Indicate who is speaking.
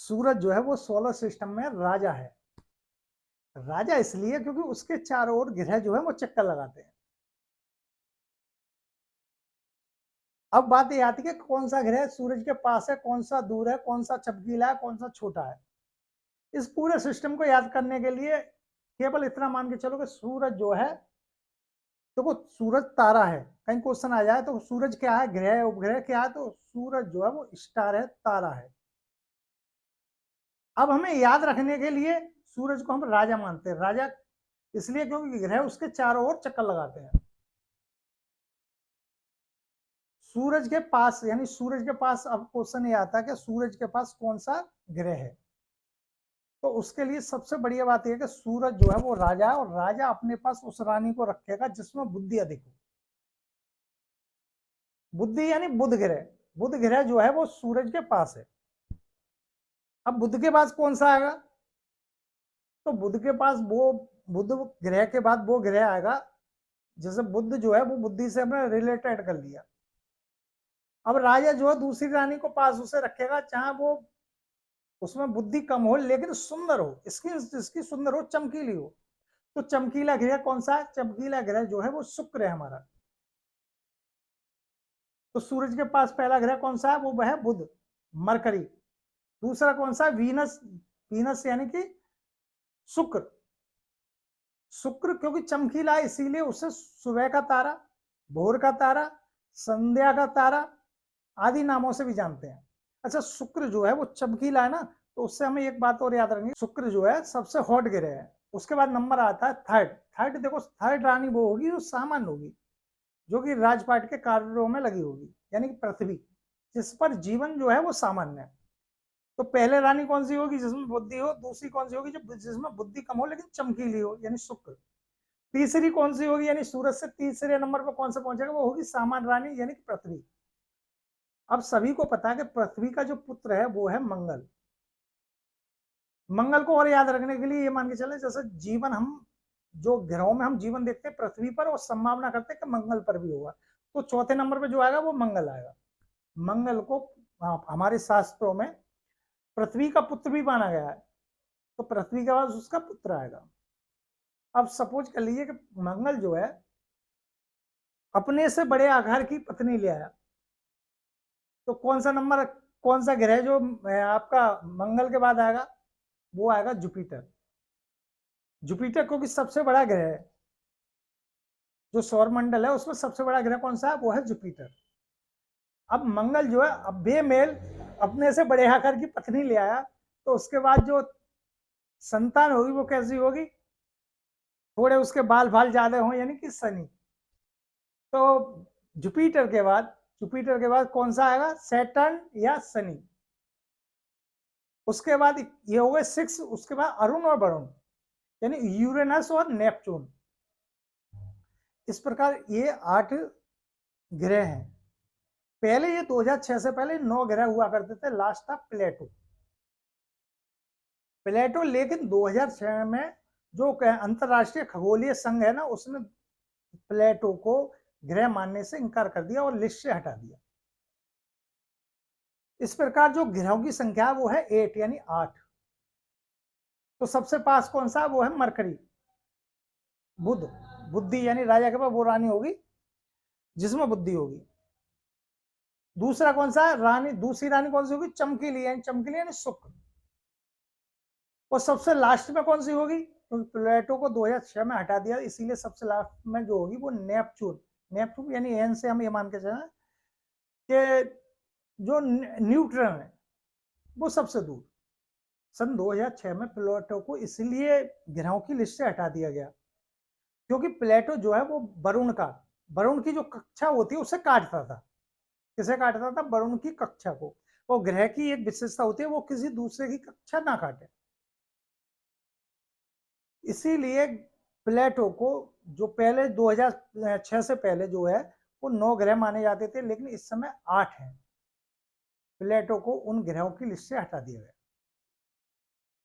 Speaker 1: सूरज जो है वो सोलर सिस्टम में राजा है। राजा इसलिए क्योंकि उसके चारों ओर ग्रह जो है वो चक्कर लगाते हैं। अब बात ये आती है कि कौन सा ग्रह सूरज के पास है, कौन सा दूर है, कौन सा चमकीला है, कौन सा छोटा है। इस पूरे सिस्टम को याद करने के लिए केवल इतना मान के चलो कि सूरज जो है, देखो सूरज तारा है। कहीं क्वेश्चन आ जाए तो सूरज क्या है, ग्रह है, उपग्रह क्या है, तो सूरज जो है वो स्टार है, तारा है। अब हमें याद रखने के लिए सूरज को हम राजा मानते हैं। राजा इसलिए क्योंकि ग्रह उसके चारों ओर चक्कर लगाते हैं। सूरज के पास यानी सूरज के पास, अब क्वेश्चन ये आता है कि सूरज के पास कौन सा ग्रह है। तो उसके लिए सबसे बढ़िया बात यह है कि सूरज जो है वो राजा है, और राजा अपने पास उस रानी को रखेगा जिसमें बुद्धि अधिक हो। बुद्धि यानी बुध ग्रह। बुध ग्रह जो है वो सूरज के पास है। अब बुध के पास कौन सा आएगा, तो बुध के पास वो बुध ग्रह के बाद वो ग्रह आएगा, जैसे बुध जो है वो बुद्धि से हमने रिलेटेड कर लिया। अब राजा जो है दूसरी रानी को पास उसे रखेगा चाहे वो उसमें बुद्धि कम हो लेकिन सुंदर हो, इसकी सुंदर हो, चमकीली हो। तो चमकीला ग्रह कौन सा है, चमकीला ग्रह जो है वो शुक्र है हमारा। तो सूरज के पास पहला ग्रह कौन सा है, वो है बुध, मरकरी। दूसरा कौन सा है, वीनस। वीनस यानी कि शुक्र। शुक्र क्योंकि चमकीला है इसीलिए उसे सुबह का तारा, भोर का तारा, संध्या का तारा आदि नामों से भी जानते हैं। अच्छा, शुक्र जो है वो चमकीला है ना, तो उससे हमें एक बात और याद रखनी, शुक्र जो है सबसे हॉट ग्रह है। उसके बाद नंबर आता है थर्ड। थर्ड देखो, थर्ड रानी वो होगी जो सामान्य होगी, जो कि राजपाट के कार्यों में लगी होगी, यानी कि पृथ्वी, जिस पर जीवन जो है वो सामान्य है। तो पहले रानी कौन सी होगी, जिसमें बुद्धि हो। दूसरी कौन सी होगी, जो जिसमें बुद्धि कम हो लेकिन चमकीली हो, यानी शुक्र। तीसरी कौन सी होगी, यानी सूरज से तीसरे नंबर पर कौन सा पहुंचेगा, वो होगी सामान्य रानी, यानी कि पृथ्वी। अब सभी को पता है कि पृथ्वी का जो पुत्र है वो है मंगल। मंगल को और याद रखने के लिए ये मान के चले, जैसे जीवन हम जो ग्रहों में हम जीवन देखते हैं पृथ्वी पर, और संभावना करते हैं कि मंगल पर भी होगा, तो चौथे नंबर पे जो आएगा वो मंगल आएगा। मंगल को हमारे शास्त्रों में पृथ्वी का पुत्र भी माना गया है, तो पृथ्वी के बाद उसका पुत्र आएगा। अब सपोज कर लीजिए कि मंगल जो है अपने से बड़े आकार की पत्नी ले आया, तो कौन सा नंबर, कौन सा ग्रह जो आपका मंगल के बाद आएगा, वो आएगा जुपिटर। जुपिटर क्योंकि सबसे बड़ा ग्रह है, जो सौर मंडल है उसमें सबसे बड़ा ग्रह कौन सा है, वो है जुपिटर। अब मंगल जो है अब बेमेल अपने से बड़े आकार की पत्नी ले आया, तो उसके बाद जो संतान होगी वो कैसी होगी, थोड़े उसके बाल फाल ज्यादा हो, यानी कि शनि। तो जुपिटर के बाद कौन सा आएगा, सैटर्न या शनि। उसके बाद ये हो गए 6, उसके बाद अरुण और वरुण, यानी यूरेनस और नेपच्यून। इस प्रकार ये 8 ग्रह हैं। पहले ये 2006 से पहले 9 ग्रह हुआ करते थे, लास्ट था प्लेटो। प्लेटो लेकिन 2006 में जो अंतरराष्ट्रीय खगोलीय संघ है ना, उसने प्लेटो को ग्रह मानने से इनकार कर दिया और लिस्ट से हटा दिया। इस प्रकार जो ग्रहों की संख्या वो है 8 यानी 8। तो सबसे पास कौन सा, वो है मरकरी, बुध। बुद्धि यानी राजा के पास वो रानी होगी जिसमें बुद्धि होगी। दूसरा कौन सा रानी, दूसरी रानी कौन सी होगी, चमकीली यानी शुक्र। और सबसे लास्ट में कौन सी होगी, क्योंकि तो प्लेटो को 2006 में हटा दिया, इसीलिए सबसे लास्ट में जो होगी वो नेपच्यून। नेपच्यून यानी एन से हम ये मान के चलें कि जो न्यूट्रन है वो सबसे दूर। सन 2006 में प्लेटो को इसलिए ग्रहों की लिस्ट से हटा दिया गया क्योंकि प्लेटो जो है वो वरुण की जो कक्षा होती है उसे काटता था। किसे काटता था, वरुण की कक्षा को। और ग्रह की एक विशेषता होती है वो किसी दूसरे की कक्षा ना काटे। इसीलिए प्लेटो को जो पहले 2006 से पहले जो है वो 9 ग्रह माने जाते थे, लेकिन इस समय 8 हैं। प्लेटो को उन ग्रहों की लिस्ट से हटा दिया गया।